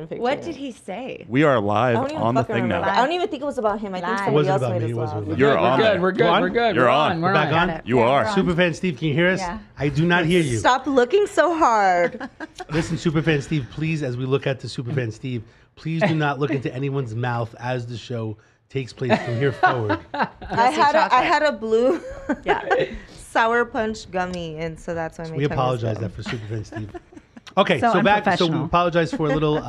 What did he say? We are live on the thing now. I don't even think it was about him. I think Live. somebody else about made me. us It wasn't laugh. about me. You're on. We're good. You're on. We're Back on? You are. Superfan Steve, can you hear us? Yeah. I do not hear you. Stop looking so hard. Listen, Superfan Steve, please, as we look at the Superfan Steve, please do not look into anyone's mouth as the show takes place from here forward. I had a blue sour punch gummy, and so that's why We apologize that for Superfan Steve. Okay, So so back. So we unprofessional. apologize for a little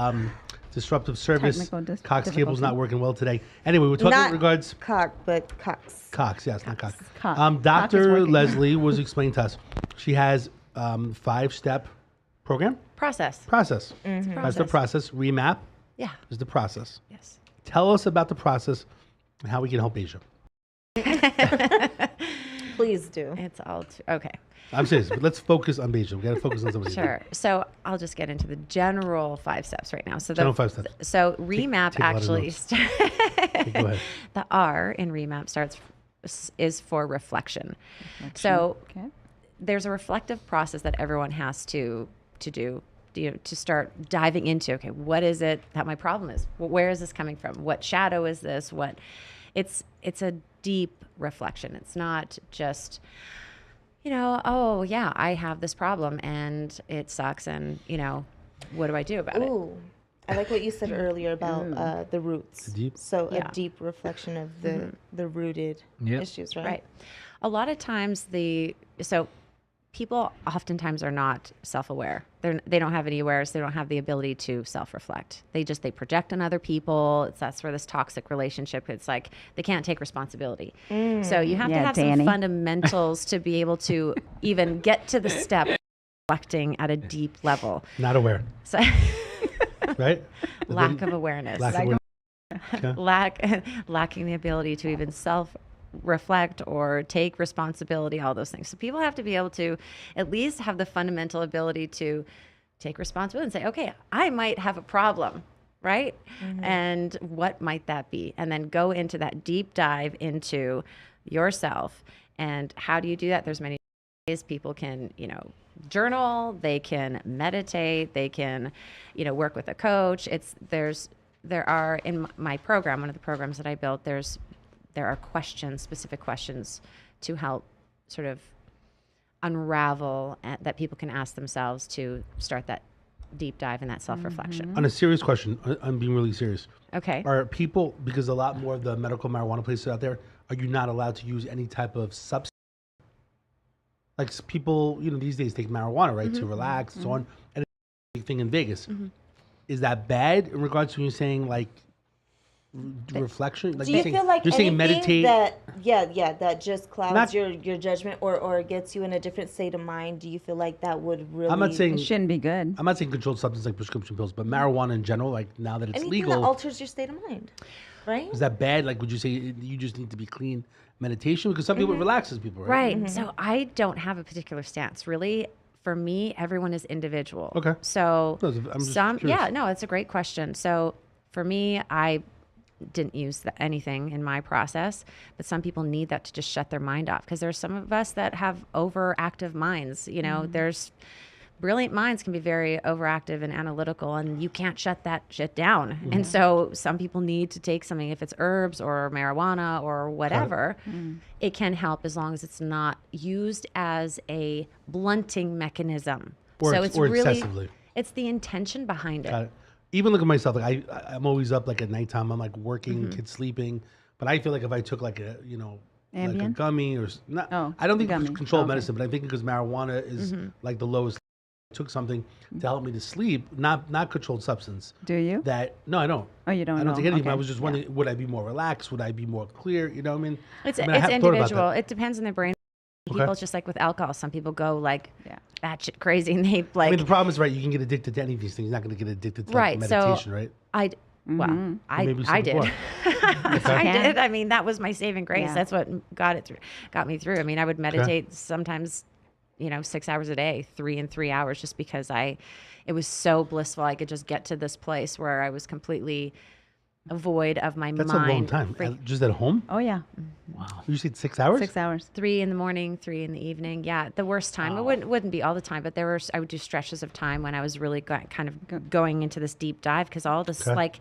disruptive service. Technical Cox cable's difficulty. not working well today. Anyway, we're talking Not in regards. cock, but Cox. Cox, yes, not Cox. Cox. Cox is Dr. working. Leslie was explaining to us. She has 5-step program Process. process. Mm-hmm. That's the process. Remap Yeah. is the process. Yes. Tell us about the process and how we can help Asia. Please do. It's all okay. I'm serious, but let's focus on Beijing. We got to focus on something. Sure. So I'll just get into the general 5 steps right now. So General 5 steps. So remap take a lot of actually. notes. Go ahead. The R in remap is for reflection. So Okay. there's a reflective process that everyone has to do. To start diving into, okay, what is it that my problem is? Where is this coming from? What shadow is this? It's a deep reflection. It's not just, oh yeah, I have this problem and it sucks, and what do I do about it? Ooh, I like what you said earlier about the roots. Deep. So Yeah. a deep reflection of the rooted Yep. issues, right? Right. A lot of times people oftentimes are not self-aware. They don't have any awareness. They don't have the ability to self-reflect. They project on other people. That's where this toxic relationship, it's like they can't take responsibility. So you have to Yeah, have Danny. some fundamentals to be able to even get to the step of reflecting at a deep level. Not aware, So right? lack of awareness. Lack of awareness. Lacking the ability to even self-reflect or take responsibility, all those things. So people have to be able to at least have the fundamental ability to take responsibility and say, okay, I might have a problem, right? And what might that be? And then go into that deep dive into yourself. And how do you do that? There's many ways. People can, journal, they can meditate, they can, work with a coach. There are in my program, one of the programs that I built, there are specific questions to help sort of unravel that people can ask themselves to start that deep dive and that self-reflection. On a serious question, I'm being really serious. Okay. Are people, because a lot more of the medical marijuana places out there, are you not allowed to use any type of substance? Like people, these days take marijuana, right, to relax and so on. And it's a big thing in Vegas. Is that bad in regards to you saying like reflection? Like Do you feel like you're saying anything meditate? that just clouds Not- your judgment or gets you in a different state of mind? Do you feel like that would really? I'm not saying It shouldn't be good. I'm not saying controlled substance like prescription pills, but marijuana in general, like now that it's anything legal, that alters your state of mind, right? is that bad? Like, would you say you just need to be clean meditation? Because some people it relaxes people, right? Right. So I don't have a particular stance. Really, for me, everyone is individual. Okay. So No, I'm just curious. it's a great question. So for me, I didn't use anything in my process, but some people need that to just shut their mind off, because there's some of us that have overactive minds. There's brilliant minds can be very overactive and analytical, and you can't shut that shit down. And so some people need to take something, if it's herbs or marijuana or whatever, it can help as long as it's not used as a blunting mechanism. Or so ex- it's or really, excessively. it's the intention behind it. Got it. Even look at myself. Like I'm always up like at nighttime. I'm like working, kids sleeping. But I feel like if I took like a like a Ambien? gummy or not, Oh, I don't think gummy. it's controlled Okay. medicine, but I think because marijuana is like the lowest. I took something to help me to sleep, not controlled substance. Do you? That no, I don't. Oh, you don't I don't know. take anything. But I Okay. was just wondering, would I be more relaxed? Would I be more clear? You know what I mean? It's I mean, I have thought about individual. that. It depends on their brain. Okay. People, just like with alcohol, some people go like Yeah. batshit crazy, and they like. I mean, the problem is, right, you can get addicted to any of these things. You're not going to get addicted to Right, like, so- meditation, right? I Maybe some I people did. are. I did. I mean, that was my saving grace. Yeah. That's what got me through. I mean, I would meditate sometimes, 6 hours a day, 3 and 3 hours, just because it was so blissful. I could just get to this place where I was completely void of my That's mind. a long time. Just at home? Oh, yeah. Wow. You said 6 hours? 6 hours. 3 in the morning, 3 in the evening. Yeah, the worst time. It wouldn't be all the time, but I would do stretches of time when I was really kind of going into this deep dive because all this like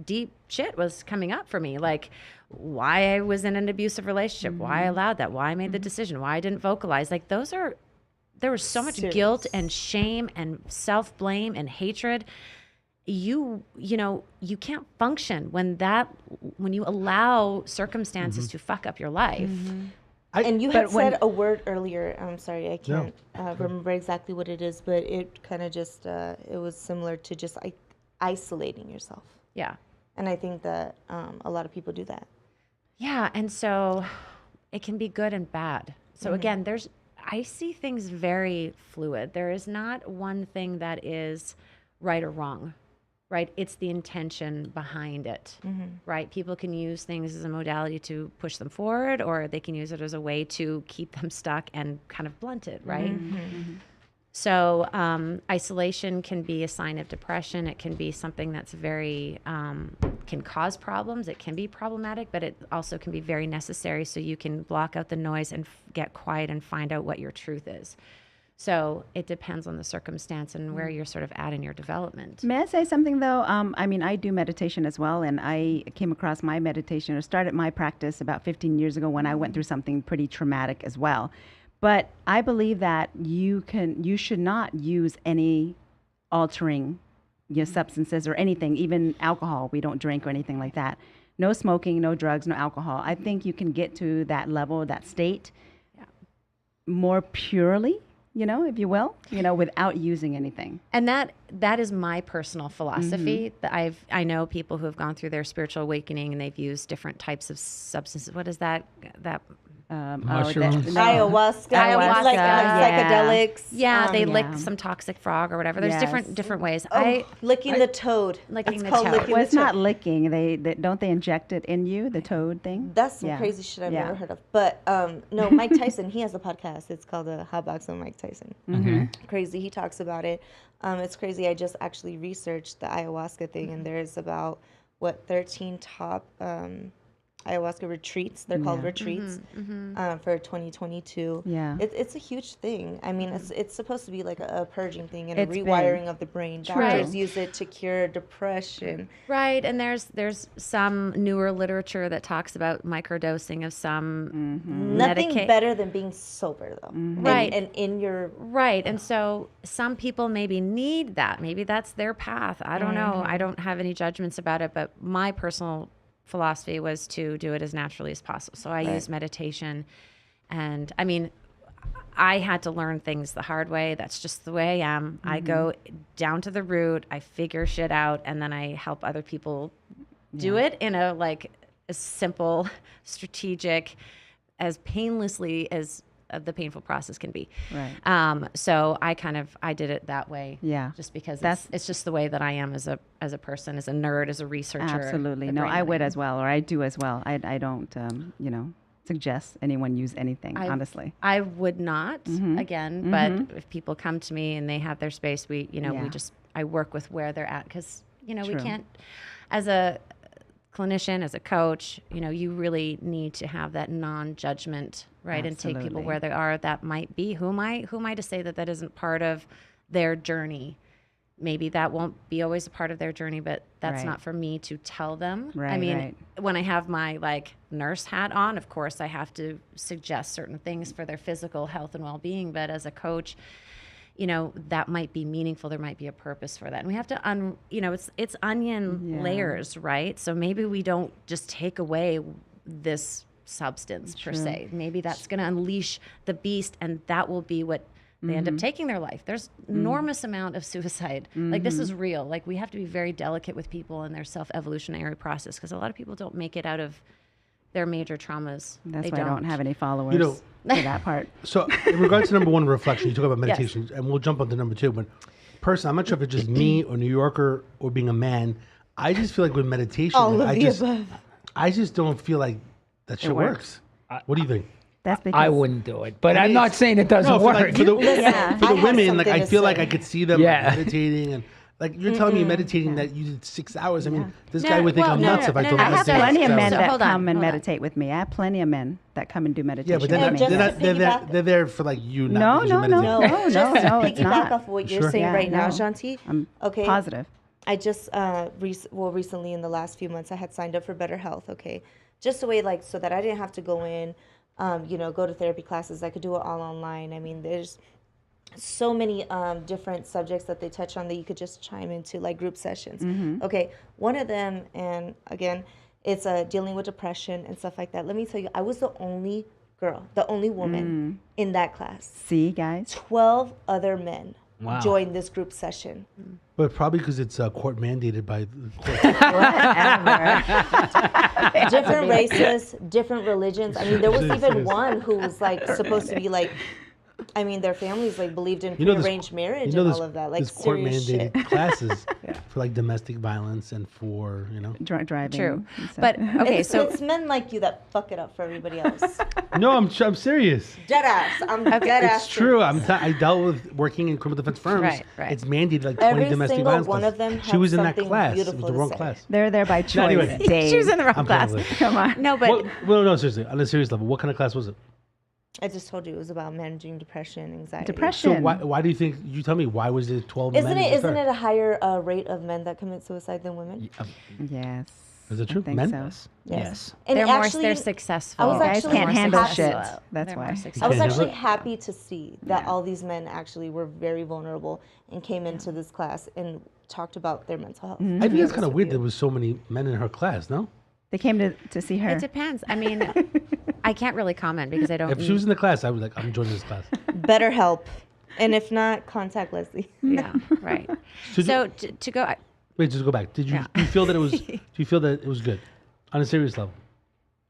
deep shit was coming up for me, like why I was in an abusive relationship, why I allowed that, why I made the decision, why I didn't vocalize. Like there was so much guilt and shame and self-blame and hatred. You can't function when you allow circumstances to fuck up your life. And you had said a word earlier. I'm sorry, I can't remember exactly what it is, but it kind of just it was similar to just isolating yourself. Yeah. And I think that a lot of people do that. Yeah, and so it can be good and bad. So again, I see things very fluid. There is not one thing that is right or wrong. Right, it's the intention behind it, right? People can use things as a modality to push them forward, or they can use it as a way to keep them stuck and kind of blunt it, right? So isolation can be a sign of depression. It can be something that's very, can cause problems. It can be problematic, but it also can be very necessary so you can block out the noise and get quiet and find out what your truth is. So it depends on the circumstance and where you're sort of at in your development. May I say something though? I mean, I do meditation as well, and I came across my meditation or started my practice about 15 years ago when I went through something pretty traumatic as well. But I believe that you should not use any altering substances or anything, even alcohol. We don't drink or anything like that. No smoking, no drugs, no alcohol. I think you can get to that level, that state more purely, if you will, without using anything. And that is my personal philosophy. That I know people who have gone through their spiritual awakening and they've used different types of substances. What is that? Mushrooms. Ayahuasca, like psychedelics. Yeah, they lick some toxic frog or whatever. There's different ways. Licking the toad. Licking it's the called toad. Licking Well, it's the not toad. licking. They don't they inject it in you, the toad thing? That's some crazy shit I've never heard of. But no, Mike Tyson, he has a podcast. It's called Hot Box on Mike Tyson. Crazy. He talks about it. It's crazy. I just actually researched the ayahuasca thing, and there's about 13 top ayahuasca retreats. They're called retreats for 2022. Yeah, it's a huge thing. I mean, it's supposed to be like a purging thing and a rewiring of the brain. Doctors use it to cure depression. Right, and there's some newer literature that talks about microdosing of some Nothing better than being sober, though. Right, and in your and so some people maybe need that. Maybe that's their path. I don't know. I don't have any judgments about it, but my personal philosophy was to do it as naturally as possible. So I use meditation, and I mean, I had to learn things the hard way. That's just the way I am. I go down to the root, I figure shit out, and then I help other people do it in a simple, strategic, as painlessly as the painful process can be. Right. So I did it that way. Yeah. Just because it's just the way that I am as a person, as a nerd, as a researcher. Absolutely. No, I would as well, or I do as well. I don't, suggest anyone use anything, honestly. I would not, again, but if people come to me and they have their space, I work with where they're at. Because, we can't, as a clinician, as a coach, you really need to have that non-judgment, right? Absolutely. And take people where they are. That might be, who am I to say that isn't part of their journey? Maybe that won't be always a part of their journey, but that's not for me to tell them. Right, I mean, when I have my nurse hat on, of course I have to suggest certain things for their physical health and well-being, but as a coach, that might be meaningful. There might be a purpose for that. And we have to, it's onion layers, right? So maybe we don't just take away this substance per se. Maybe that's going to unleash the beast, and that will be what they end up taking their life. There's enormous amount of suicide. Like, this is real. Like, we have to be very delicate with people and their self-evolutionary process, because a lot of people don't make it out of their major traumas. That's why I don't have any followers for that part. So in regards to number one, reflection, you talk about meditation, and we'll jump on to number two. But personally, I'm not sure if it's just me or New Yorker or being a man. I just feel like with meditation, I just don't feel like that shit works. What do you think? That's because I wouldn't do it, but I'm not saying it doesn't work. For the women, I feel like I could see them meditating, and Like you're telling me meditating that you did 6 hours. I mean, this guy would think I'm nuts if I told him I I have did plenty 6 of men hours. that come and meditate with me. I have plenty of men that come and do meditation. Yeah, but they're there for like you. Not No, Just it's piggyback not. off what you're saying right now, no. Shanti. I'm Okay. positive. I just recently in the last few months I had signed up for Better Health, okay? Just a way like so that I didn't have to go in, go to therapy classes. I could do it all online. I mean, there's so many different subjects that they touch on that you could just chime into, like group sessions. Okay, one of them, and again, it's dealing with depression and stuff like that. Let me tell you, I was the only girl, the only woman in that class. See, guys? 12 other men joined this group session. But probably because it's court mandated by the court. Different races, different religions. I mean, there was even one who was like supposed to be like, I mean, their families like believed in prearranged marriage and all of that, like court serious mandated shit. classes for like domestic violence and for Driving. True. and stuff. But okay, so it's men like you that fuck it up for everybody else. No, I'm serious. Dead ass. I'm dead ass. It's true. I dealt with working in criminal defense firms. Right. It's mandated like 20 Every domestic single violence one classes. of them She had was in that something class. It was beautiful the to wrong say. class. They're there by choice. anyway. she was in the wrong I'm class. playing with Come on. No, but No, seriously. On a serious level, what kind of class was it? I just told you it was about managing depression, anxiety. So Depression. why do you think? You tell me. Why was it 12 men? Isn't it a higher rate of men that commit suicide than women? Yes. Is it true? I think Men? so. Yes. they're And actually, they're successful. I was You guys actually can't handle happy- shit. That's They're why. more I successful. was Can't actually handle it? happy to see that all these men actually were very vulnerable and came into this class and talked about their mental health. I think it's kind of weird there was so many men in her class. No. They came to see her. It depends. I mean, I can't really comment because I don't. If she was in the class, I was like, I'm joining this class. Better help. And if not, contact Leslie. Yeah, right. So to go. Wait, just go back. Do you feel that it was? Do you feel that it was good, on a serious level?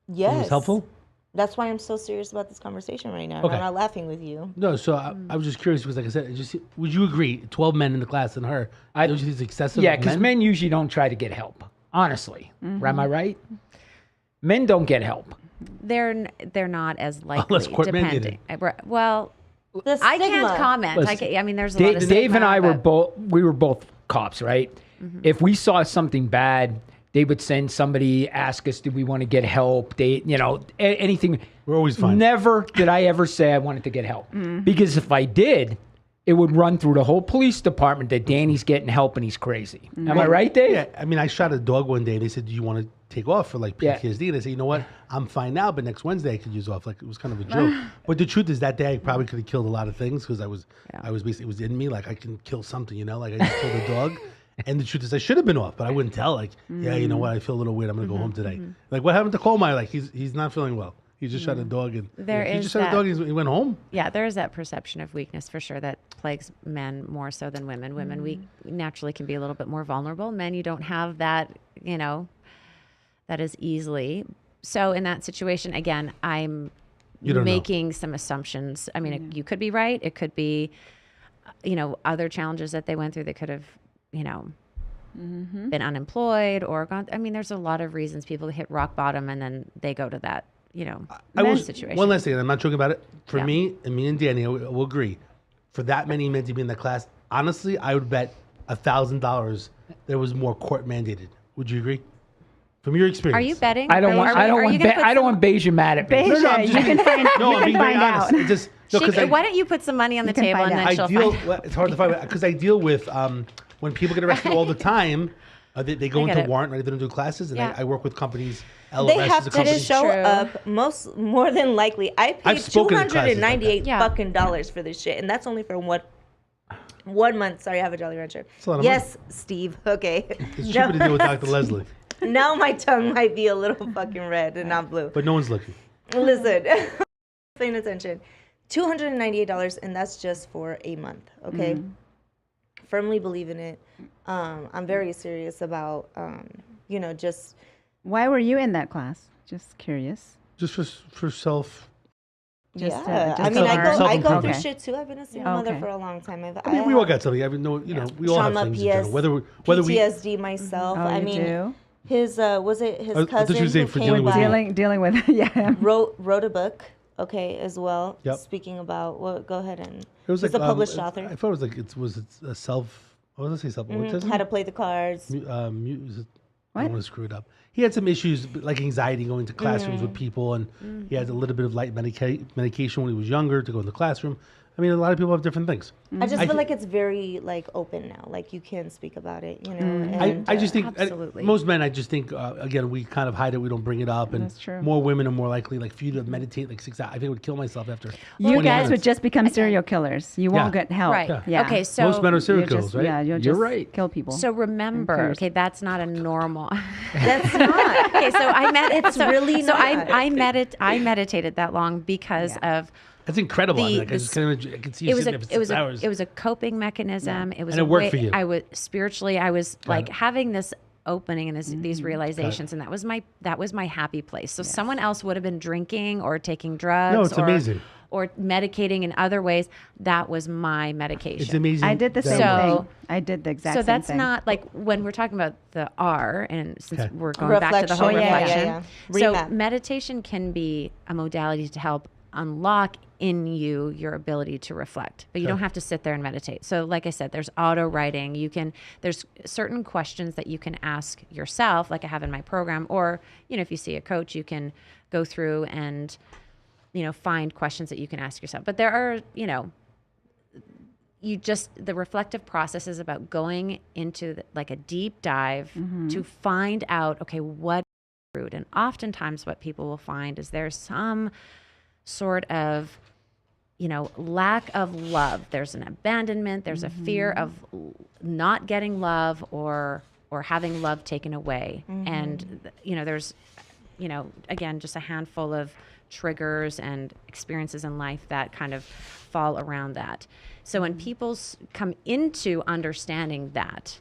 Yes. It was helpful. That's why I'm so serious about this conversation right now. Okay. I'm not laughing with you. No, so I was just curious because, like I said, would you agree? 12 men in the class and her. Don't you think it's excessive? Yeah, because men usually don't try to get help. Honestly, am I right? Men don't get help. They're not as likely. Unless court depending. Well, The I can't stigma. comment. Listen, I mean, there's a lot of Dave stigma, and I but- we were both cops, right? If we saw something bad, they would send somebody, ask us, do we want to get help? Anything. We're always fine. Never did I ever say I wanted to get help. Because if I did, it would run through the whole police department that Danny's getting help and he's crazy. Am I right, Dave? Yeah, I mean, I shot a dog one day. They said, "Do you want to take off for like PTSD?" And I said, "You know what? I'm fine now, but next Wednesday I could use off." Like it was kind of a joke. But the truth is, that day I probably could have killed a lot of things because I was basically it was in me. Like I can kill something, like I just killed a dog. And the truth is, I should have been off, but I wouldn't tell. Like, yeah, you know what? I feel a little weird. I'm gonna go home today. Like, what happened to Kohlmeier? Like, he's not feeling well. He just shot a dog, and he just shot a dog. And he went home. Yeah, there is that perception of weakness for sure that plagues men more so than women. Women, we naturally can be a little bit more vulnerable. Men, you don't have that, that as easily. So in that situation, again, I'm making some assumptions. I mean, you could be right. It could be, other challenges that they went through. They could have, been unemployed or gone. I mean, there's a lot of reasons people hit rock bottom and then they go to that, situation. One last thing, and I'm not joking about it. For me and Danny, I will agree. For that many men to be in that class, honestly, I would bet $1,000 there was more court mandated. Would you agree? From your experience, Are you betting? I don't want Beja mad at me. Beja, you can find, No, I'm being very out. honest. Why don't you put some money on the can table find and then out. she'll find out. It's hard to find because I deal with when people get arrested all the time. They go get into it. warrant, right? They don't do classes, and Yeah. I work with companies. They LOS have is a to company. show True. up more than likely. I paid I've spoken in classes like that. $298 Yeah. fucking dollars for this shit, and that's only for 1 month. Sorry, I have a Jolly Rancher. a lot of Yes, Steve. Okay. It's cheaper to deal with Dr. Leslie, Now my tongue might be a little fucking red and not blue. but no one's looking. Listen, paying attention. $298, and that's just for a month. Okay. Firmly believe in it. I'm very serious about, just. Why were you in that class? Just curious. Just for self. Just Yeah, to- I mean, I go through self-improvement. shit too. I've been a single mother Okay. for a long time. I mean, we all got something. I mean, we all have Trauma, things in general. Whether we PTSD myself. Oh, I you mean, do? his was it his I thought cousin you were saying who for came dealing with by, Dealing with wrote a book. Okay, as well. Yep. Speaking about go ahead and it was he's like a published I author. thought it was like it was a self Oh, let's say something. How to play the cards. I don't want to screw it up. He had some issues like anxiety going to classrooms with people, and he had a little bit of light medication when he was younger to go in the classroom. I mean, a lot of people have different things. I just feel like it's very like open now. Like you can speak about it, you know. And, I just think absolutely. Most men, I just think again, we kind of hide it. We don't bring it up, and That's true. more women are more likely like for you to meditate like 6 hours. I think I would kill myself after. You 20 guys would minutes. just become serial killers. You won't Yeah. get help. Right. Yeah. Okay, so Most men are serial You're killers, just, right? Yeah, you'll You're just right. kill people. So remember, okay, that's not a normal. that's not. Okay, so I It's really so not. I meditated that long because of That's incredible. I mean, the- like, I just can't imagine. I can see you it was sitting a there for it was 6 a hours. it was a coping mechanism. It was And a it worked way for you. I was spiritually. I was like it. having this opening and these realizations, and that was my happy place. So someone else would have been drinking or taking drugs. No, it's amazing. Or medicating in other ways. That was my medication. It's amazing. I did the that same it works. So- thing. I did the exact So same that's thing. not like when we're talking about the R, and since Okay. we're going back to the whole Reflection. reflection. Yeah. So Remap. meditation can be a modality to help unlock in you your ability to reflect, but you don't have to sit there and meditate. So like I said, there's auto writing. There's certain questions that you can ask yourself, like I have in my program, or, if you see a coach, you can go through and, find questions that you can ask yourself. But there are, the reflective process is about going into like a deep dive to find out, okay, what root. And oftentimes what people will find is there's some sort of, lack of love. There's an abandonment. There's a fear of not getting love or having love taken away. And, there's, again, just a handful of triggers and experiences in life that kind of fall around that. So when people come into understanding that,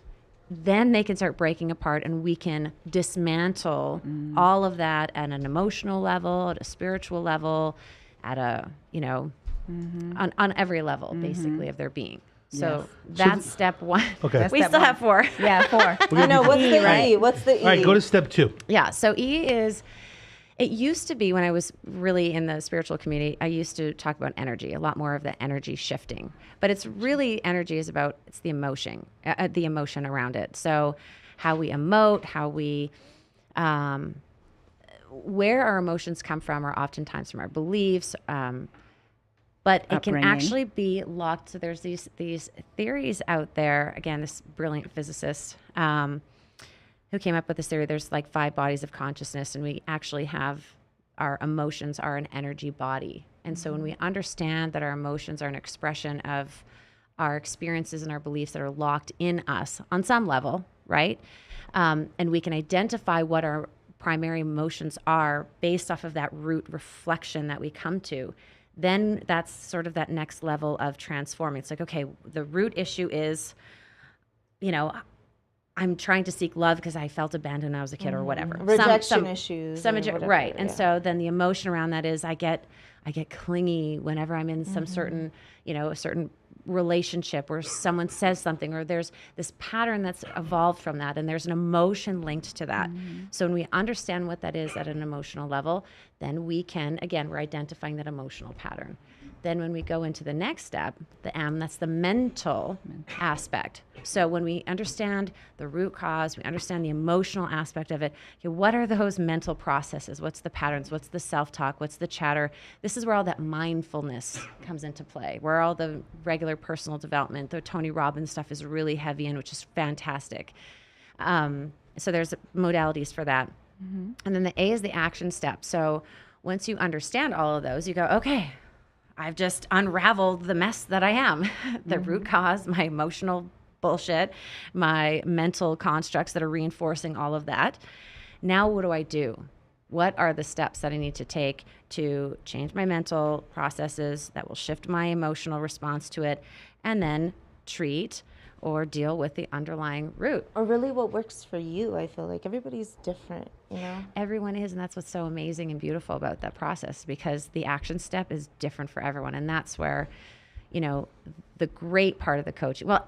then they can start breaking apart, and we can dismantle all of that at an emotional level, at a spiritual level, at a, on every level, basically, of their being. So that's step one. Okay. We still have 4. Yeah, 4. I know. What's the E? What's the E? All right, go to step 2. Yeah. So E is, it used to be when I was really in the spiritual community, I used to talk about energy, a lot more of the energy shifting. But it's really, energy is about, it's the emotion around it. So how we emote, how we, where our emotions come from are oftentimes from our beliefs, but it can Upbringing. actually be locked. So there's these theories out there. Again, this brilliant physicist who came up with this theory. There's like 5 bodies of consciousness, and we actually have, our emotions are an energy body. And so when we understand that our emotions are an expression of our experiences and our beliefs that are locked in us on some level, right? And we can identify what our primary emotions are based off of that root reflection that we come to, then that's sort of that next level of transforming. It's like, okay, the root issue is, I'm trying to seek love because I felt abandoned when I was a kid or whatever. Rejection issues. or whatever, Right. And yeah. so then the emotion around that is I get clingy whenever I'm in some certain, a certain relationship where someone says something, or there's this pattern that's evolved from that, and there's an emotion linked to that. So when we understand what that is at an emotional level, then we can, again, we're identifying that emotional pattern. Then when we go into the next step, the M, that's the mental aspect. So when we understand the root cause, we understand the emotional aspect of it, okay, what are those mental processes? What's the patterns? What's the self-talk? What's the chatter? This is where all that mindfulness comes into play, where all the regular personal development, the Tony Robbins stuff is really heavy in, which is fantastic. So there's modalities for that. And then the A is the action step. So once you understand all of those, you go, okay, I've just unraveled the mess that I am, the root cause, my emotional bullshit, my mental constructs that are reinforcing all of that. Now what do I do? What are the steps that I need to take to change my mental processes that will shift my emotional response to it, and then treat or deal with the underlying root? Or really what works for you, I feel like. Everybody's different, Everyone is, and that's what's so amazing and beautiful about that process, because the action step is different for everyone. And that's where, you know, the great part of the coaching. Well,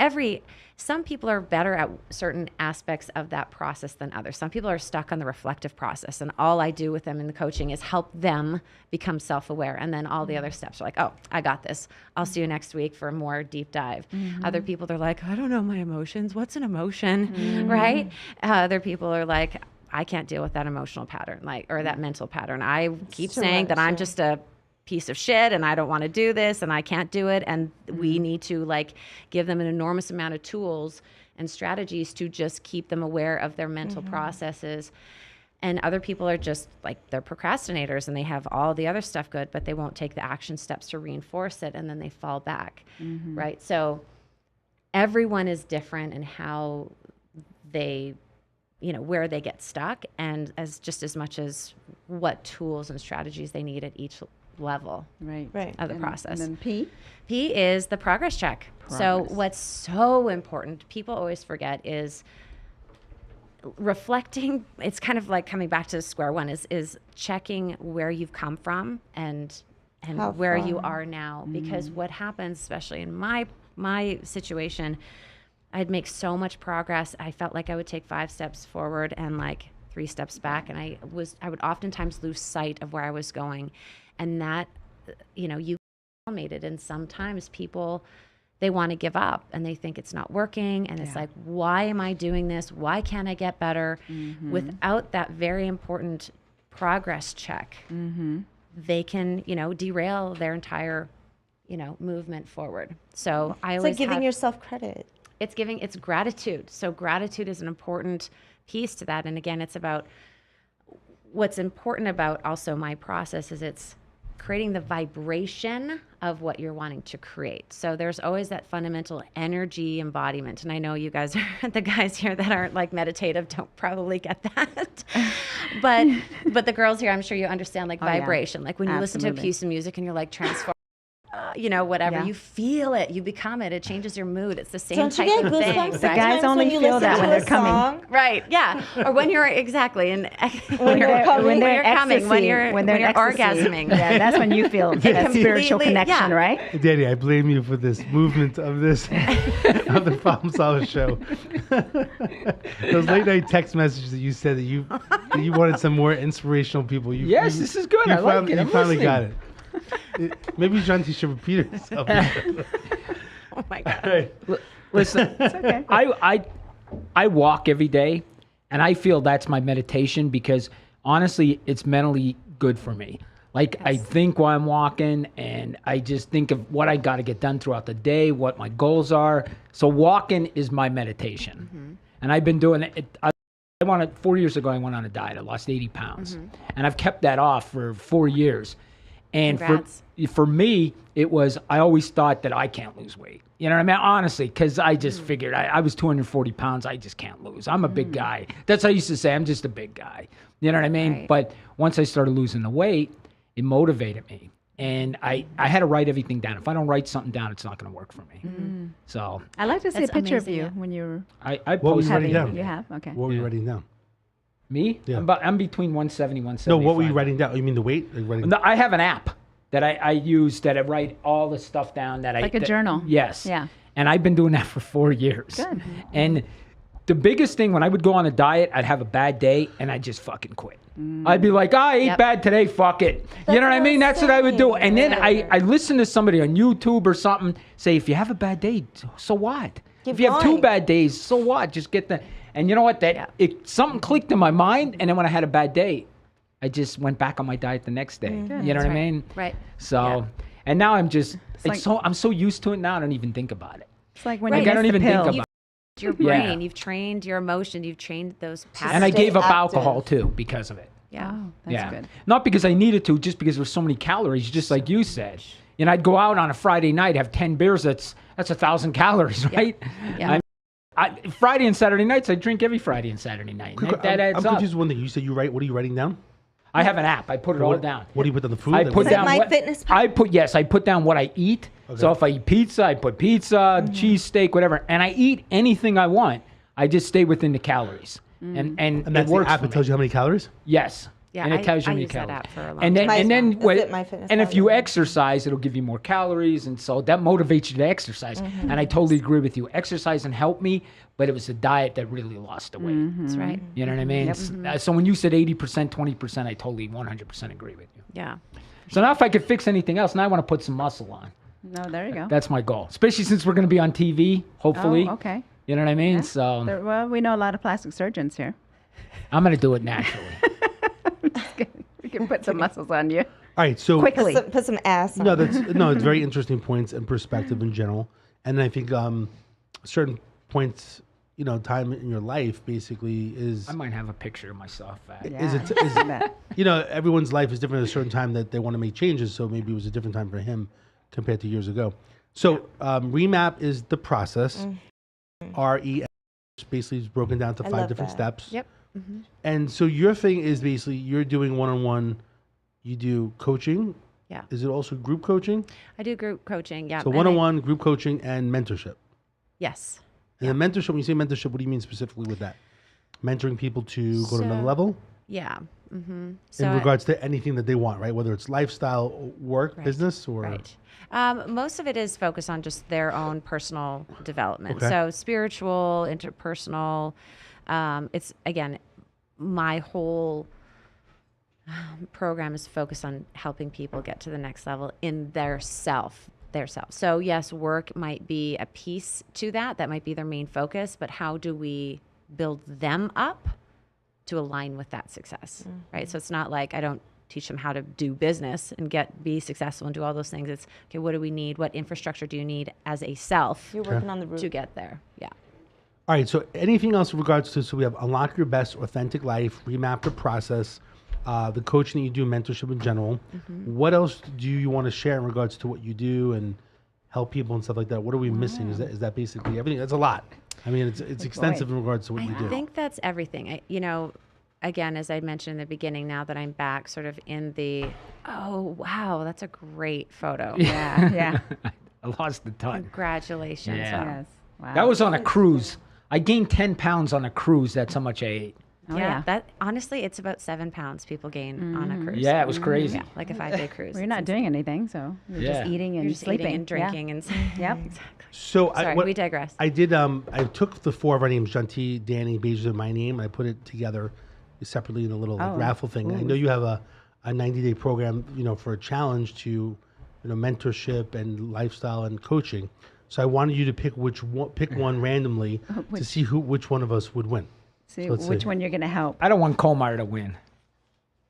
some people are better at certain aspects of that process than others. Some people are stuck on the reflective process, and all I do with them in the coaching is help them become self-aware. And then all the other steps are like, oh, I got this. I'll see you next week for a more deep dive. Other people, they're like, I don't know my emotions. What's an emotion? Right? Other people are like, I can't deal with that emotional pattern, like, or that mental pattern. I keep saying that I'm just a piece of shit and I don't want to do this and I can't do it. And we need to like give them an enormous amount of tools and strategies to just keep them aware of their mental processes. And other people are just like, they're procrastinators and they have all the other stuff good, but they won't take the action steps to reinforce it. And then they fall back. Right. So everyone is different in how they, you know, where they get stuck, and as much as what tools and strategies they need at each level of the process. And then P is the progress check. So what's so important, people always forget, is reflecting. It's kind of like coming back to square one, is checking where you've come from and where you are now. Because what happens, especially in my situation, I'd make so much progress. I felt like I would take 5 steps forward and like 3 steps back, and I would oftentimes lose sight of where I was going. And that, you know, you made it. And sometimes people, they want to give up and they think it's not working. And it's like, why am I doing this? Why can't I get better? Without that very important progress check, they can, you know, derail their entire, you know, movement forward. So I always like giving yourself credit. It's gratitude. So gratitude is an important piece to that. And again, it's about what's important about also my process is it's creating the vibration of what you're wanting to create. So there's always that fundamental energy embodiment. And I know you guys are the guys here that aren't like meditative don't probably get that. but the girls here, I'm sure you understand like vibration. Like when you listen to a piece of music and you're like transformed, you know, whatever, you feel it, you become it, it changes your mood. It's the same type of thing. The guys only feel that when they're coming. Right, yeah. Or when you're, exactly. And when you're coming, when you're orgasming. Yeah, that's when you feel that spiritual connection, right? Daddy, I blame you for this movement of this, of the Problem Solver show. Those late night text messages that you said that you wanted some more inspirational people. This is good. I like it. You finally got it. Maybe Janti should repeat herself. Oh my God. Right. Listen, it's okay. I walk every day, and I feel that's my meditation because honestly, it's mentally good for me. Like I think while I'm walking, and I just think of what I got to get done throughout the day, what my goals are. So walking is my meditation, and I've been doing it. 4 years ago, I went on a diet. I lost 80 pounds, and I've kept that off for 4 years. And for me, it was, I always thought that I can't lose weight. You know what I mean? Honestly, because I just figured I was 240 pounds. I just can't lose. I'm a big guy. That's what I used to say. I'm just a big guy. You know what I mean? Right. But once I started losing the weight, it motivated me. And I had to write everything down. If I don't write something down, it's not going to work for me. So I like to see a That's picture amazing, of you when you're I What were you posted writing it. down? You have? Okay. What were you writing down? Me? Yeah. I'm between 170 and 175. No, what were you writing down? You mean the weight? Are you writing No, I have an app that I use that I write all the stuff down that Like a journal. Yes. Yeah. And I've been doing that for 4 years. Good. And the biggest thing, when I would go on a diet, I'd have a bad day and I'd just fucking quit. I'd be like, I ate bad today, fuck it. You know what I mean? That's what I would do. And then I listen to somebody on YouTube or something say, if you have a bad day, so what? If you have 2 bad days, so what? Just get the... And you know what? Something clicked in my mind, and then when I had a bad day, I just went back on my diet the next day. You know what I mean? Right. So, and now I'm just, I'm so used to it now, I don't even think about it. It's like when Right. you I don't even think about Your brain, you've trained your emotion, you've trained those patterns. And I gave up active. alcohol too because of it. Yeah. Oh, that's good. Not because I needed to, just because there's so many calories, just like you said. And I'd go out on a Friday night, have 10 beers, that's 1,000 calories, right? Yeah. Friday and Saturday nights, I drink every Friday and Saturday night. That adds I'm up. confused with one thing. You said you write. What are you writing down? I have an app. I put it all down. What do you put on the food? I put down My what Fitness I put down what I eat. Okay. So if I eat pizza, I put pizza, cheesesteak, whatever, and I eat anything I want. I just stay within the calories, and And it that's works the app for that me. tells you how many calories. Yes, Yeah, and it tells you how I many use that calories. app for a long And then, time. and then, Is it MyFitnessPal? and if you exercise, it'll give you more calories, and so that motivates you to exercise. And I totally agree with you. Exercising helped me, but it was the diet that really lost the weight. That's right. You know what I mean? So when you said 80%, 20%, I totally 100% agree with you. Yeah. So now if I could fix anything else, now I want to put some muscle on. No, there you go. That's my goal, especially since we're going to be on TV, hopefully. Oh, okay. You know what I mean? So Well, we know a lot of plastic surgeons here. I'm going to do it naturally. We can put some muscles on you. All right, so Quickly. Put some ass on. no, it's very interesting points and perspective in general, and I think certain points, time in your life basically is. I might have a picture of myself. Everyone's life is different at a certain time that they want to make changes. So maybe it was a different time for him compared to years ago. So remap is the process. REM basically is broken down to 5 different steps. Yep. And so your thing is basically you're doing one-on-one. You do coaching. Yeah. Is it also group coaching? I do group coaching. Yeah. So one-on-one, group coaching, and mentorship. Yes. And then mentorship, when you say mentorship, what do you mean specifically with that? Mentoring people to go to another level? Yeah. In regards to anything that they want, right? Whether it's lifestyle, work, business, or... Right. Most of it is focused on just their own personal development. Okay. So spiritual, interpersonal. It's, again, my whole program is focused on helping people get to the next level in their self. So yes, work might be a piece to that. That might be their main focus, but how do we build them up to align with that success, right? So it's not like I don't teach them how to do business and be successful and do all those things. It's, okay, what do we need? What infrastructure do you need as a self You're working on the root to get there? Yeah. All right, so anything else in regards to, so we have Unlock Your Best Authentic Life, Remap the Process, the coaching that you do, mentorship in general. What else do you want to share in regards to what you do and help people and stuff like that? What are we missing? Is that basically everything? That's a lot. I mean, it's extensive in regards to what you do. I think that's everything. Again, as I mentioned in the beginning, now that I'm back sort of in the, oh, wow, that's a great photo. Yeah. I lost the ton. Congratulations. Yeah. Yes. Wow. That was on a cruise. I gained 10 pounds on a cruise. That's how much I ate. Oh, Yeah, that honestly, it's about 7 pounds people gain on a cruise. Yeah, it was crazy. Yeah, like a 5-day cruise. Well, you're not doing anything, so you're just eating and You're just sleeping eating and drinking and Yep. exactly. So Sorry, we digress. I did. I took the 4 of our names, Janti, Danny, Beja, and my name, and I put it together separately in a little raffle thing. I know you have a 90-day program, for a challenge to, mentorship and lifestyle and coaching. So I wanted you to pick one randomly to see which one of us would win. See So let's which see. one you're going to help. I don't want Kohlmeier to win.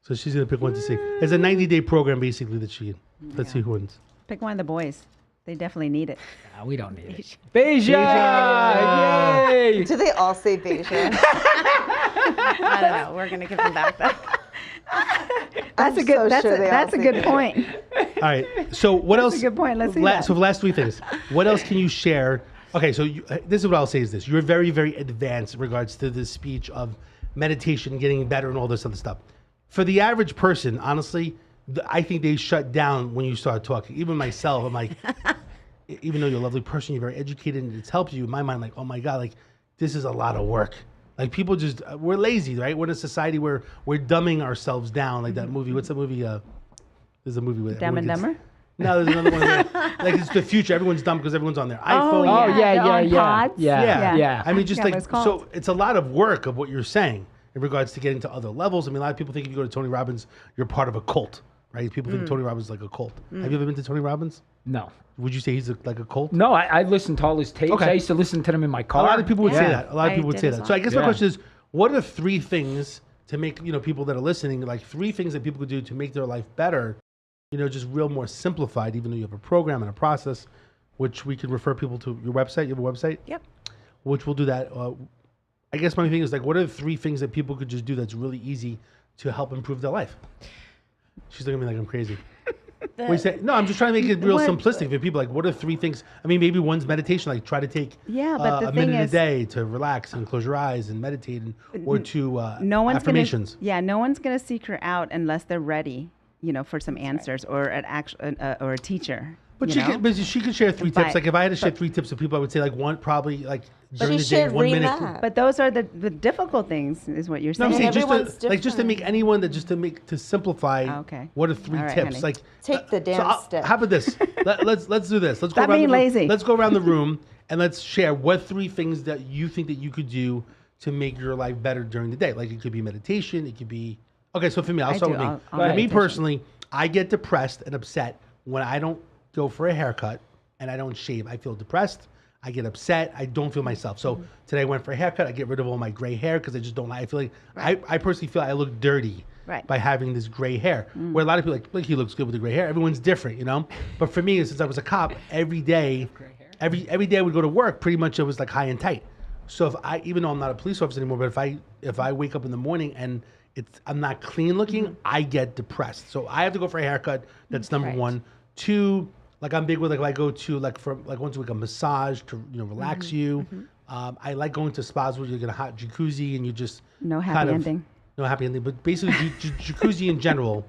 So she's gonna pick one to see. It's a 90-day program basically that she. Let's see who wins. Pick one of the boys. They definitely need it. Nah, we don't need it. Beja! Yay! Do they all say Beja? I don't know. We're gonna give them back though. That's a good. That's a good point. All right. So what else? That's a good point. Let's see that. So the last 3 things. What else can you share? Okay. So this is what I'll say is this. You're very, very advanced in regards to the speech of meditation, getting better, and all this other stuff. For the average person, honestly, I think they shut down when you start talking. Even myself, I'm like, even though you're a lovely person, you're very educated, and it's helped you. In my mind, like, oh my God, like this is a lot of work. Like people just, we're lazy, right? We're in a society where we're dumbing ourselves down. Like that movie. What's the movie? There's a movie with Dumb and Dumber? No, there's another one. Like it's the future. Everyone's dumb because everyone's on their iPhone. Oh, They're on pods. Yeah. I mean, just Yeah, like what it's called. so, it's a lot of work of what you're saying in regards to getting to other levels. I mean, a lot of people think if you go to Tony Robbins, you're part of a cult, right? People think Tony Robbins is like a cult. Have you ever been to Tony Robbins? No. Would you say he's like a cult? No, I listened to all his tapes. Okay. I used to listen to them in my car. A lot of people would say Yeah. that. A lot of I people would did say as that. well. So I guess my Yeah. question is, what are 3 things to make people that are listening, like 3 things that people could do to make their life better? Just real more simplified, even though you have a program and a process, which we can refer people to your website. You have a website? Yep. Which we'll do that. I guess my thing is like, what are the 3 things that people could just do that's really easy to help improve their life? She's looking at me like I'm crazy. What you say? No, I'm just trying to make it real simplistic for people. Like, what are 3 things? I mean, maybe one's meditation. Like, try to take but the a thing minute is- a day to relax and close your eyes and meditate, or to No one's affirmations. no one's gonna seek her out unless they're ready, for some answers or an or a teacher. But she could share 3 tips. Like if I had to share 3 tips with people, I would say like one probably like during the day, 1 minute. But those are the difficult things, is what you're saying. No, I'm saying just to make anyone to simplify. Okay. What are 3 tips? Honey. Like take the damn step. How about this? Let's do this. Let's Stop being lazy. Let's go around the room and let's share what 3 things that you think that you could do to make your life better during the day. Like it could be meditation. It could be So for me, I'll start with me. For me personally, I get depressed and upset when I don't go for a haircut and I don't shave. I feel depressed. I get upset. I don't feel myself. So today I went for a haircut. I get rid of all my gray hair because I just don't like. I feel like I personally feel I look dirty by having this gray hair. Where a lot of people like he looks good with the gray hair. Everyone's different, you know. But for me, since I was a cop, every day I would go to work. Pretty much it was like high and tight. So even though I'm not a police officer anymore, but if I wake up in the morning and I'm not clean looking, I get depressed. So I have to go for a haircut. That's number 1. 2. Like I'm big with I go to once a week a massage to relax you. I like going to spas where you get a hot jacuzzi and you just no happy ending, but basically jacuzzi in general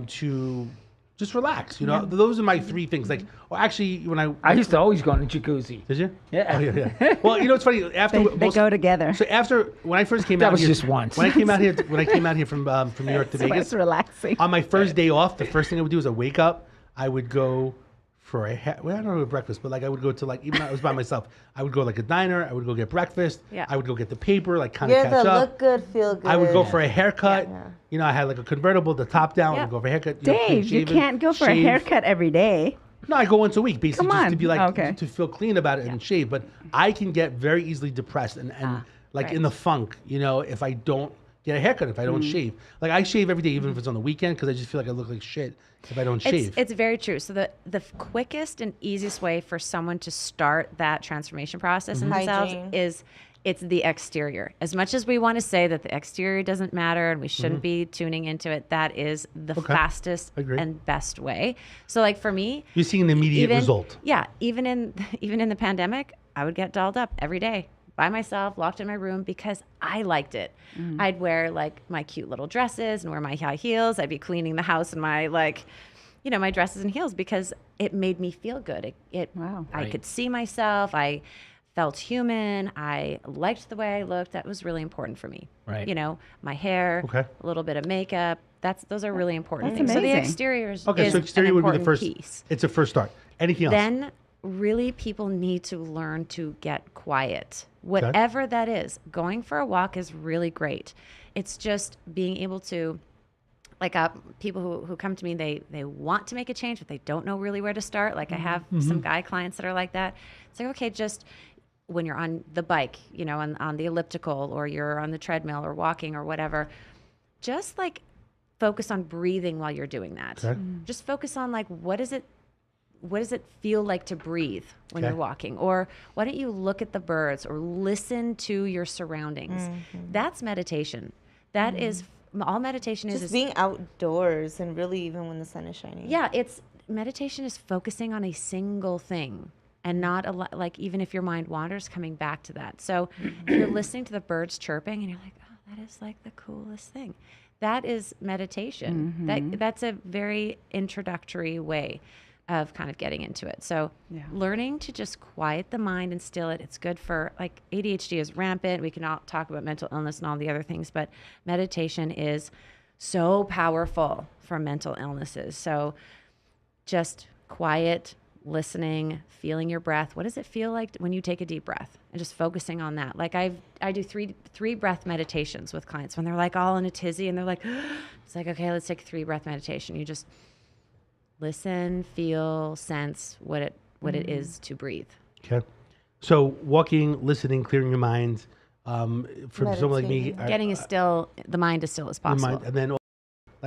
to just relax. Those are my 3 things. Like, or actually, when I used to always go in the jacuzzi. Did you? Yeah. Oh, yeah. Well, it's funny. After they go together. So after when I first came that out was here, just once. When I came out here from New York to Vegas, it's relaxing. On my first day off, the first thing I would do is I wake up. I would go for I don't know breakfast, but I would go to even though I was by myself, I would go a diner. I would go get breakfast. Yeah. I would go get the paper, kind of You're catch the up. look good, feel good. I would go for a haircut. Yeah. I had a convertible, the top down. I would go for a haircut. Dave, you can't go for a haircut every day. No, I go once a week, basically, just to be to feel clean about it and shave. But I can get very easily depressed and in the funk, if I don't get a haircut, if I don't shave. I shave every day, even if it's on the weekend, because I just feel like I look like shit if I don't shave. It's very true. So the quickest and easiest way for someone to start that transformation process in themselves is it's the exterior. As much as we want to say that the exterior doesn't matter and we shouldn't be tuning into it, that is the fastest and best way. So for me, you're seeing an immediate result. Yeah, even in the pandemic, I would get dolled up every day by myself, locked in my room, because I liked it. I'd wear my cute little dresses and wear my high heels. I'd be cleaning the house in my my dresses and heels because it made me feel good. I could see myself. I felt human. I liked the way I looked. That was really important for me. Right. My hair, a little bit of makeup. Those are really important things. Amazing. So the exterior is so exterior an would be the important first piece. It's a first start. Anything else? Then really people need to learn to get quiet. Whatever that is, going for a walk is really great. It's just being able to, people who come to me, they want to make a change, but they don't know really where to start. I have some guy clients that are like that. It's okay, just when you're on the bike, on the elliptical, or you're on the treadmill or walking or whatever, just focus on breathing while you're doing that. Okay. Just focus on what does it feel like to breathe when you're walking? Or why don't you look at the birds or listen to your surroundings? That's meditation. That is all meditation is being outdoors, and really even when the sun is shining. Yeah, meditation is focusing on a single thing and not even if your mind wanders, coming back to that. So if you're listening to the birds chirping and you're like, oh, that is the coolest thing. That is meditation. That's a very introductory way of kind of getting into it. So learning to just quiet the mind and still it. It's good for ADHD is rampant. We can all talk about mental illness and all the other things, but meditation is so powerful for mental illnesses. So just quiet, listening, feeling your breath. What does it feel like when you take a deep breath? And just focusing on that. I do three breath meditations with clients when they're all in a tizzy and they're it's okay, let's take a 3 breath meditation. You just listen, feel, sense what it is to breathe. Okay. So walking, listening, clearing your mind, for someone like me, getting the mind as still as possible. And then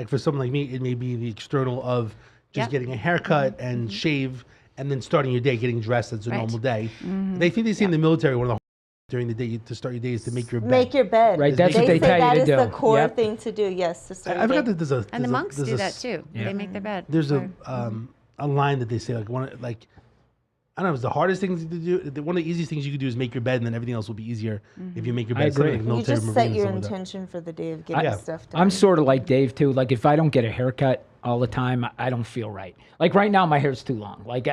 for someone like me, it may be the external of just getting a haircut and shave, and then starting your day, getting dressed as a normal day. They think they see in the military, one of the during the day to start your day is to make your bed. Make your bed. Right, that's what they tell you to do. That is the core thing to do, yes. To start I forgot that there's and the monks do that too. Yeah. They make their bed. There's a line that they say, I don't know, it's the hardest thing to do. One of the easiest things you could do is make your bed, and then everything else will be easier if you make your bed. I agree. You just set your intention for the day of getting stuff done. I'm sort of like Dave too. If I don't get a haircut, all the time, I don't feel right. Like right now, my hair's too long. Like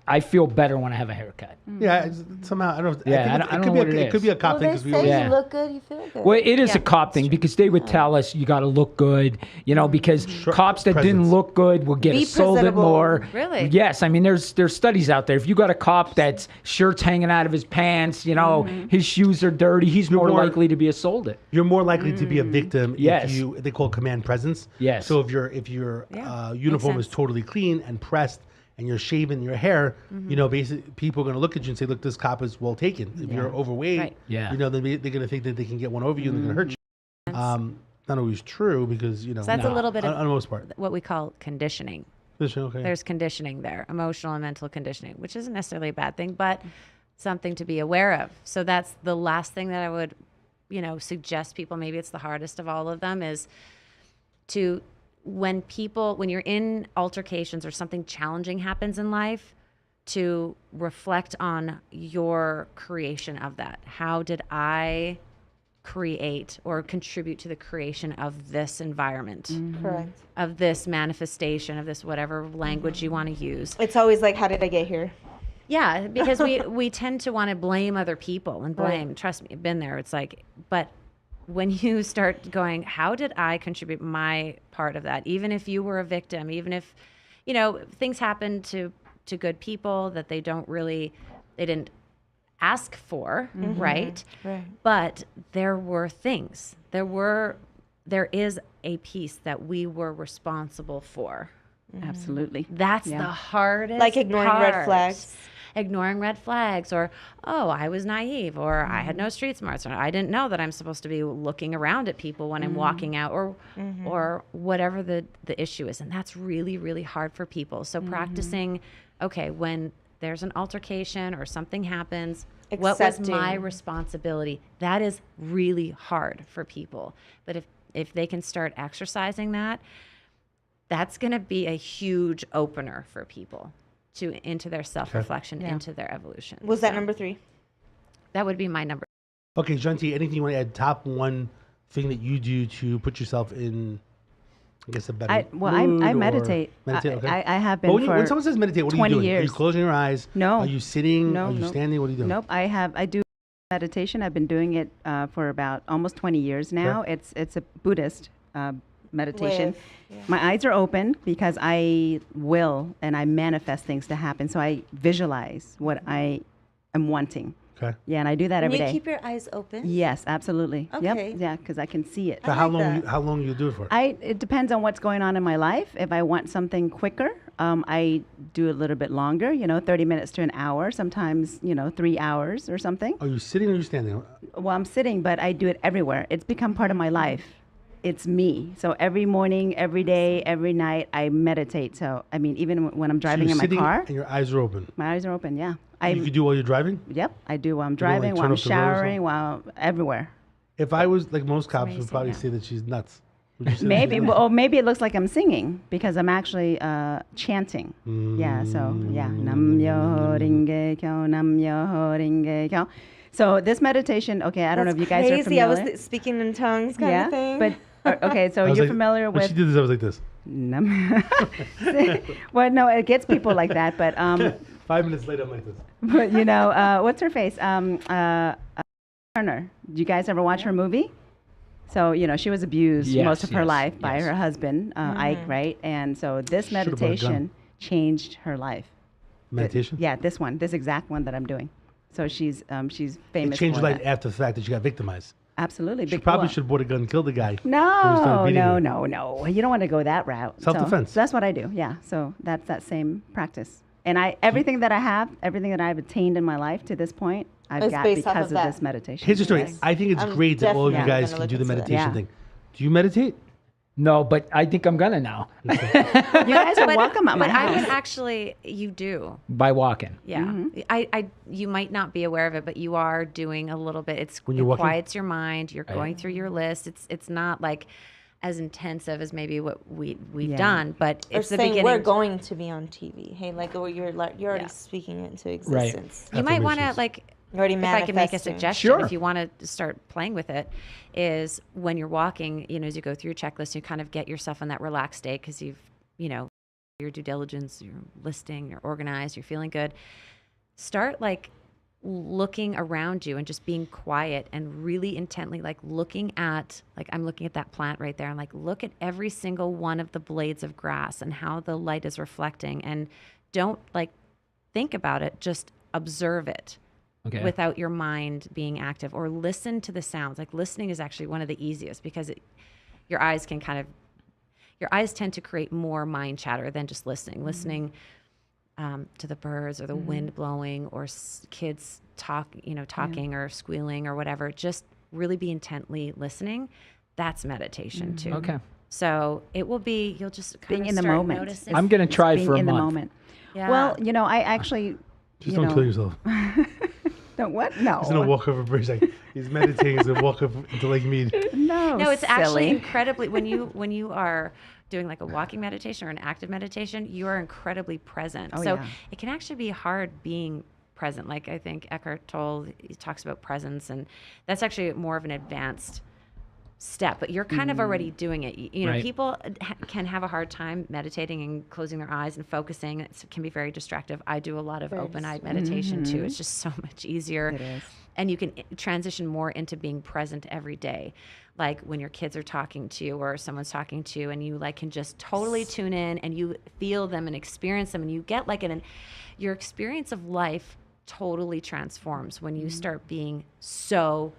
I feel better when I have a haircut. Yeah, somehow I don't. Yeah, I think it could be a cop thing Well, because they we say always. you look good, you feel good. Well, it is a Yeah, cop thing because they would tell us you got to look good, because cops that didn't Presence. look good will get Be assaulted presentable. more. Really? Yes, I mean there's studies out there. If you got a cop that's shirt's hanging out of his pants, his shoes are dirty, he's more more- likely to be assaulted. You're more likely to be a victim Yes. if they call it command presence. Yes. So if your Yeah, uniform is sense. totally clean and pressed and you're shaving your hair, basically people are going to look at you and say, "Look, this cop is well taken." If you're overweight, Right. Yeah. they're going to think that they can get one over you and they're going to hurt you. Not always true because So that's a little bit on of the most part. what we call conditioning. Okay. There's conditioning there, emotional and mental conditioning, which isn't necessarily a bad thing, but something to be aware of. So that's the last thing that I would, suggest people. Maybe it's the hardest of all of them is to when you're in altercations or something challenging happens in life, to reflect on your creation of that. How did I create or contribute to the creation of this environment, Correct. of this manifestation, of this whatever language you want to use? It's always like, how did I get here? Yeah, because we tend to want to blame other people and blame. Right. Trust me, I've been there. It's like, but when you start going, how did I contribute my part of that? Even if you were a victim, even if, things happen to good people that they didn't ask for, right? Right. But there were things. There is a piece that we were responsible for. Absolutely. That's the hardest Like ignoring red part. flags. Ignoring red flags, or, oh, I was naive, or I had no street smarts, or I didn't know that I'm supposed to be looking around at people when I'm walking out, or whatever the issue is. And that's really, really hard for people. So practicing, okay, when there's an altercation or something happens, what was my Accepting. responsibility? That is really hard for people. But if they can start exercising that, that's going to be a huge opener for people into their self-reflection, into their evolution. Was that So number 3? that would be my number. Okay, Janti, anything you want to add? Top one thing that you do to put yourself in, I guess, a better mood I or meditate. Meditate, okay. I have been But for when someone says meditate, what are you 20 doing? Are years. you closing your eyes? No. Are you sitting? No, Are you no. standing? What are you doing? Nope. I do meditation. I've been doing it for about almost 20 years now. Okay. It's a Buddhist meditation. With- yeah. My eyes are open because I will and I manifest things to happen. So I visualize what I am wanting. Okay. Yeah, and I do that every you day. keep your eyes open? Yes, absolutely. Okay. Yep. Yeah, because I can see it. So I how like long? that. How long you do it for? It depends on what's going on in my life. If I want something quicker, I do a little bit longer, 30 minutes to an hour, sometimes, 3 hours or something. Are you sitting or are you standing? Well, I'm sitting, but I do it everywhere. It's become part of my life. It's me. So every morning, every day, every night, I meditate. So, I mean, even when I'm driving so in you're my sitting car, and your eyes are open. my eyes are open, yeah. You could do while you're driving? Yep, I do while I'm don't, like, driving, while turn I'm up the radio or showering, something? while everywhere. If I was, like most cops would amazing, probably yeah. say that she's nuts. Would you say Maybe, that? or maybe it looks like I'm singing because I'm actually chanting. Yeah, so yeah, Nam Myoho Renge Kyo, Nam Myoho Renge Kyo. So this meditation, okay, I don't know if you guys are crazy. familiar. I was speaking in tongues kind yeah, of thing. but okay, so I was you're like- familiar when with. she did this, I was like this. Nam- well, no, it gets people like that, but 5 minutes later, I'm like this. but what's her face? Turner. Did you guys ever watch her movie? So she was abused Yes, most of her yes, life by yes. her husband Ike, right? And so this Should've brought a gun. meditation changed her life. Meditation? Yeah, this exact one that I'm doing. So she's It famous. changed for your life that. after the fact that she got victimized. Absolutely. She probably should have bought a gun and killed the guy. No, started beating her. no. You don't want to go that route. Self-defense. So that's what I do. Yeah. So that's that same practice. And everything that I've attained in my life to this point, I've It's got based off because of of that. this meditation. Here's the story. Yes. I think it's I'm great that all of you definitely guys gonna can do the look into that. meditation Yeah. thing. Do you meditate? No, but I think I'm gonna now You guys are welcome at my But I would house. actually, you do. by walking. Yeah. Mm-hmm. You might not be aware of it, but you are doing a little bit. It When you're walking? quiets your mind. You're going through your list. It's not like as intensive as maybe what we've Yeah. done, but Or it's the saying beginning. we're going to be on TV. Hey, like you're already Yeah. speaking it into Right. existence. You might want to Affirmations. like Already if I can make a manifesting. suggestion, Sure. if you want to start playing with it, is when you're walking, as you go through your checklist, you kind of get yourself in that relaxed state because you've, your due diligence, you're listing, you're organized, you're feeling good. Start like looking around you and just being quiet and really intently like looking at, like I'm looking at that plant right there and like look at every single one of the blades of grass and how the light is reflecting, and don't like think about it, just observe it. Okay. Without your mind being active, or listen to the sounds. Like listening is actually one of the easiest because your eyes tend to create more mind chatter than just listening. Listening to the birds or the wind blowing or kids talking or squealing or whatever. Just really be intently listening. That's meditation too. Okay. So it will be, you'll just kind Being of in the start moment. noticing. I'm going to try Being for a in the month. moment. Yeah. Well, I actually. Just don't kill yourself. Don't what? No. He's gonna walk over a bridge. Like he's meditating. He's gonna walk over into Lake Mead. No, it's actually silly. incredibly when you are doing like a walking meditation or an active meditation, you are incredibly present. Oh, so yeah. it can actually be hard being present. Like I think Eckhart Tolle, he talks about presence, and that's actually more of an advanced step, but you're kind of already doing it. Right. People can have a hard time meditating and closing their eyes and focusing. It can be very distractive. I do a lot of open-eyed meditation too. It's just so much easier. It is. And you can transition more into being present every day. Like when your kids are talking to you or someone's talking to you, and you like can just totally tune in and you feel them and experience them, and you get like your experience of life totally transforms when you start being so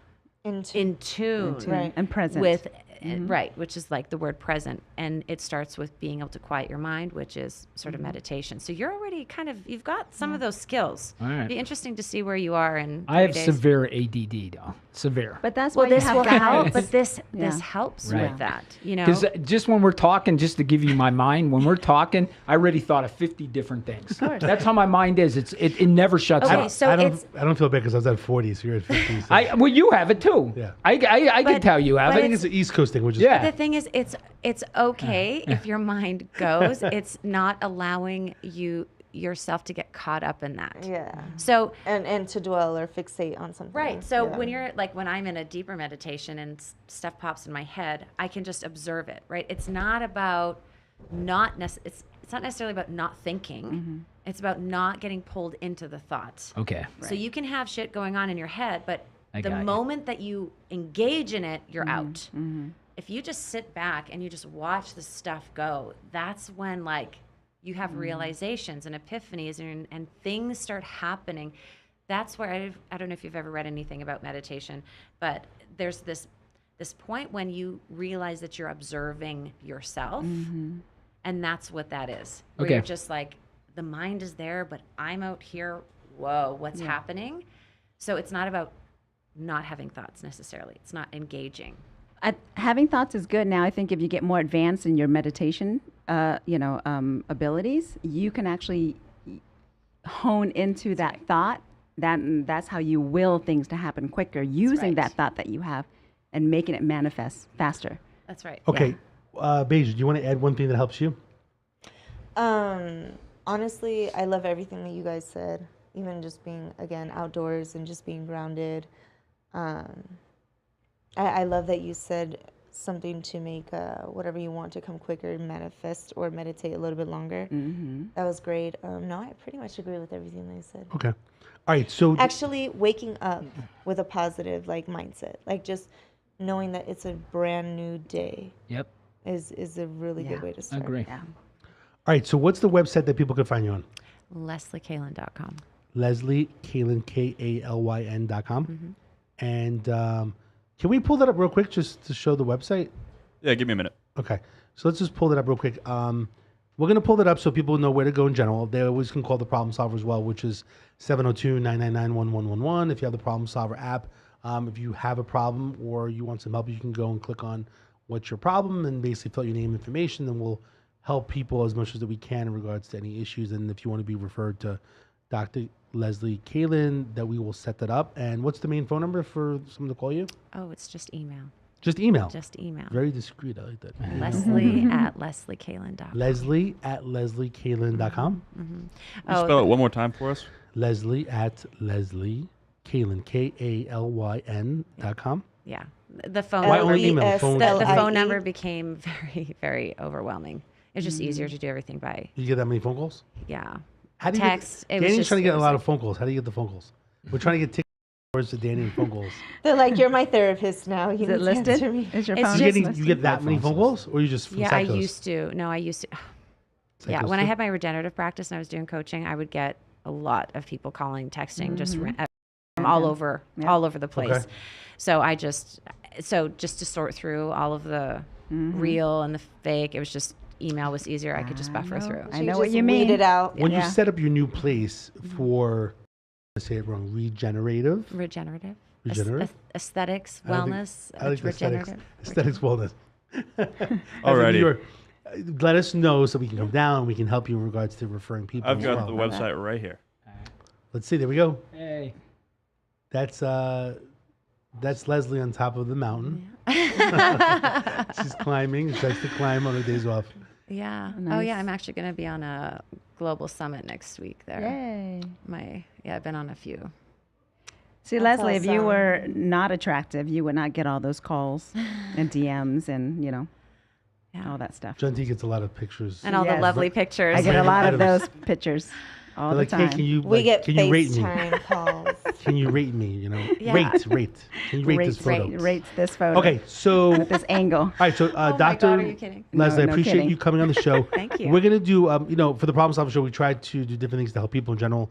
in tune Right. And present. with right, which is like the word present, and it starts with being able to quiet your mind, which is sort of meditation. So you're already you've got some of those skills. All right. It'd be interesting to see where you are in 30 I have days. severe ADD, though. Severe. But that's Well, why you this have will help, guides. but this Yeah. helps Right. with that. Because just when we're talking, just to give you my mind, when we're talking, I already thought of 50 different things. That's how my mind is. It never shuts Okay, up. so I don't. it's I don't feel bad because I was at 40, so you're at 50. So. Well, you have it too. Yeah. I can But- tell you have but I think it. it's the East Coast thing, which is Yeah. the thing is, it's okay if your mind goes. It's not allowing yourself to get caught up in that. Yeah. So And to dwell or fixate on something. right. So Yeah. when you're like when I'm in a deeper meditation and stuff pops in my head, I can just observe it. Right. It's not about it's not necessarily about not thinking. It's about not getting pulled into the thoughts. Okay. So you can have shit going on in your head, but I the got you. moment that you engage in it, you're out. If you just sit back and you just watch the stuff go, that's when like you have realizations and epiphanies and things start happening. That's where I don't know if you've ever read anything about meditation, but there's this point when you realize that you're observing yourself, and that's what that is. Where Okay. you're just like, the mind is there, but I'm out here. Whoa, what's happening? So it's not about not having thoughts necessarily. It's not engaging. Having thoughts is good. Now, I think if you get more advanced in your meditation, abilities, you can actually hone into that thought. That's how you will things to happen quicker, using right. that thought that you have and making it manifest faster. That's right. okay. Beige, do you want to add one thing that helps you? Honestly, I love everything that you guys said. Even just being again outdoors and just being grounded. I love that you said something to make whatever you want to come quicker manifest or meditate a little bit longer. That was great. No, I pretty much agree with everything they said. Okay. All right. So Actually, waking up with a positive mindset, like just knowing that it's a brand new day, Yep. is a really good way to I start. agree. Yeah. all right. So what's the website that people can find you on? LeslieKalin.com. Leslie Kalin, KALYN.com. And can we pull that up real quick just to show the website? Yeah, give me a minute. Okay. So let's just pull that up real quick. We're going to pull that up so people know where to go in general. They always can call the Problem Solver as well, which is 702-999-1111. If you have the Problem Solver app, if you have a problem or you want some help, you can go and click on what's your problem and basically fill your name information. Then we'll help people as much as that we can in regards to any issues. And if you want to be referred to Dr. Leslie Kalin, that we will set that up. And what's the main phone number for someone to call you? Oh, it's just email. Just email. Just email. Very discreet. I like that. Leslie@LeslieKalin.com. Leslie@LeslieKalin.com. Can you spell it one more time for us? Leslie@LeslieKalin.com. Kaylyn, KALYN.com. Yeah. The phone Why number only email? the phone number became very, very overwhelming. It's just easier to do everything by, You get that many phone calls? yeah. How do you Text. Get, It was Danny's just- trying to it get a was lot like- of phone calls. How do you get the phone calls? We're trying to get tickets to Danny and phone calls. They're like, you're my therapist now. You Is need it to listed? answer me. Is your It's phone just- listed? You get that many phone calls, or you just from Yeah, psychos? I used to. No, I used to. Yeah, Psychos when I too? had my regenerative practice and I was doing coaching, I would get a lot of people calling, texting, just from all over the place. Okay. So just to sort through all of the real and the fake, it was just email was easier. I could just buffer through. I You know what just you mean. weed it out. When you Yeah. set up your new place for, let's say it wrong, regenerative, Regenerative. Regenerative? Aesthetics, I don't think- wellness, I like regenerative. aesthetics wellness. Alrighty. Let us know so we can come down and we can help you in regards to referring people. I've as got well. the website right here. Let's see. There we go. Hey. That's Leslie on top of the mountain. She's climbing. She likes to climb on her days off. Yeah. Oh Nice. yeah, I'm actually going to be on a global summit next week there. Yay. I've been on a few. See, That's Leslie, if you awesome. were not attractive, you would not get all those calls and DMs and, Yeah. all that stuff. Juntie gets a lot of pictures. And all Yes. the lovely pictures. I get a Random lot of items. those pictures all They're the like, time. hey, can you, We get can you rate me? FaceTime calls. Can you rate me? Yeah. Rate. Can you rate this photo? Rates this photo. Okay, so This angle. all right, so Oh my Dr. God, are you kidding? Leslie, I No appreciate kidding. you coming on the show. Thank you. We're gonna do, for the Problem Solver Show, we try to do different things to help people in general.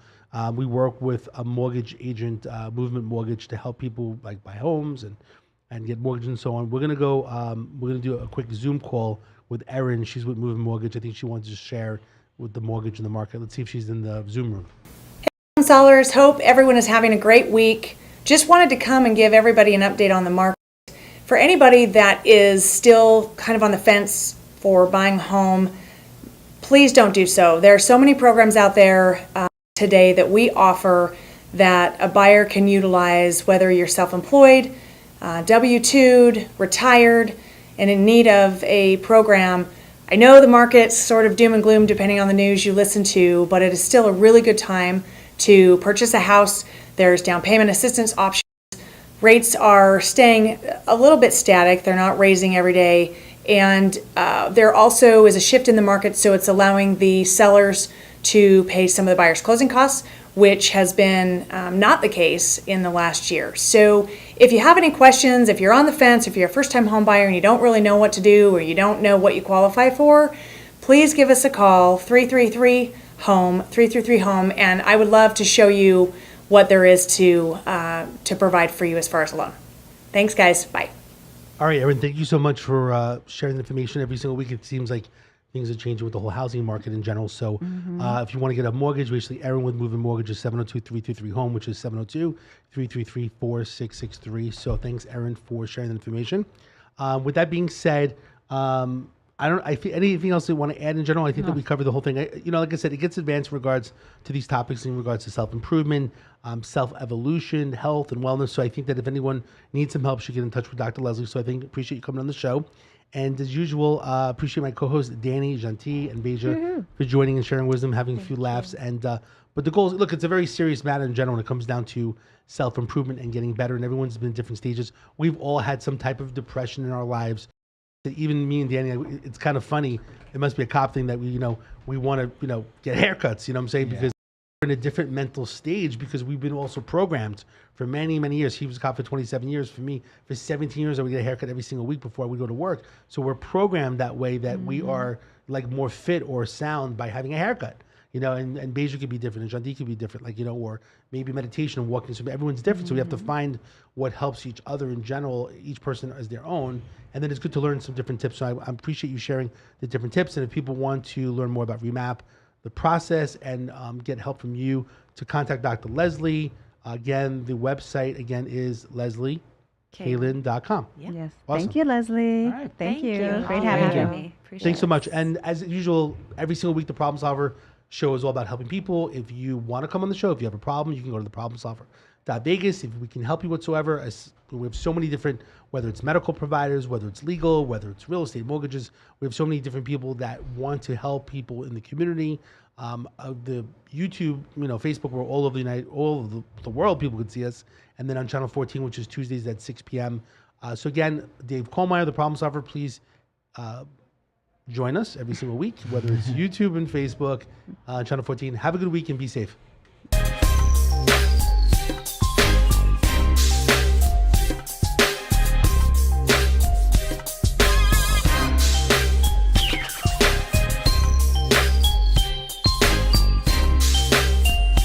We work with a mortgage agent, Movement Mortgage, to help people like buy homes and get mortgages and so on. We're gonna go. We're gonna do a quick Zoom call with Erin. She's with Movement Mortgage. I think she wants to share with the mortgage in the market. Let's see if she's in the Zoom room. Sellers, hope everyone is having a great week. Just wanted to come and give everybody an update on the market. For anybody that is still kind of on the fence for buying a home, please don't do so. There are so many programs out there today that we offer that a buyer can utilize, whether you're self-employed, W-2'd, retired, and in need of a program. I know the market's sort of doom and gloom depending on the news you listen to, but it is still a really good time to purchase a house. There's down payment assistance options. Rates are staying a little bit static. They're not raising every day. And there also is a shift in the market, so it's allowing the sellers to pay some of the buyer's closing costs, which has been not the case in the last year. So if you have any questions, if you're on the fence, if you're a first-time home buyer and you don't really know what to do or you don't know what you qualify for, please give us a call, 333-HOME, and I would love to show you what there is to provide for you as far as a loan. Thanks, guys. Bye. All right, Erin, thank you so much for sharing the information every single week. It seems like things are changing with the whole housing market in general. So if you want to get a mortgage, basically Erin with Moving Mortgage is 702-333-HOME, which is 702-333-4663. So thanks, Erin, for sharing the information. With that being said, I think anything else you want to add in general? I think that we covered the whole thing. Like I said, it gets advanced in regards to these topics in regards to self-improvement, self-evolution, health, and wellness. So I think that if anyone needs some help, should get in touch with Dr. Leslie. So I appreciate you coming on the show. And as usual, appreciate my co-hosts, Danny, Gentil, and Beja for joining and sharing wisdom, having a few laughs. And but the goal is, look, it's a very serious matter in general when it comes down to self-improvement and getting better. And everyone's been in different stages. We've all had some type of depression in our lives. Even me and Danny, it's kind of funny. It must be a cop thing that we want to, get haircuts. You know what I'm saying? Yeah. Because we're in a different mental stage because we've been also programmed for many, many years. He was a cop for 27 years. For me, for 17 years, I would get a haircut every single week before we go to work. So we're programmed that way that we are like more fit or sound by having a haircut. And Beja could be different, and Jandy could be different, or maybe meditation and walking. So everyone's different. So we have to find what helps each other in general. Each person as their own. And then it's good to learn some different tips. So I appreciate you sharing the different tips. And if people want to learn more about Remap, the process, and get help from you, to contact Dr. Leslie. Again, the website is LeslieKaylin.com. Yeah. Yes. Awesome. Thank you, Leslie. All right. Thank you. Thank you. Great All having right, you. Amy. Appreciate Thanks so it. much. And as usual, every single week, the Problem Solver show is all about helping people. If you want to come on the show, if you have a problem, you can go to theproblemsolver.vegas. If we can help you whatsoever, we have so many different, whether it's medical providers, whether it's legal, whether it's real estate, mortgages. We have so many different people that want to help people in the community. The YouTube, Facebook, we're all over the world, people could see us. And then on Channel 14, which is Tuesdays at 6 p.m. So again, Dave Kohlmeier, the Problem Solver, please join us every single week, whether it's YouTube and Facebook, Channel 14. Have a good week and be safe.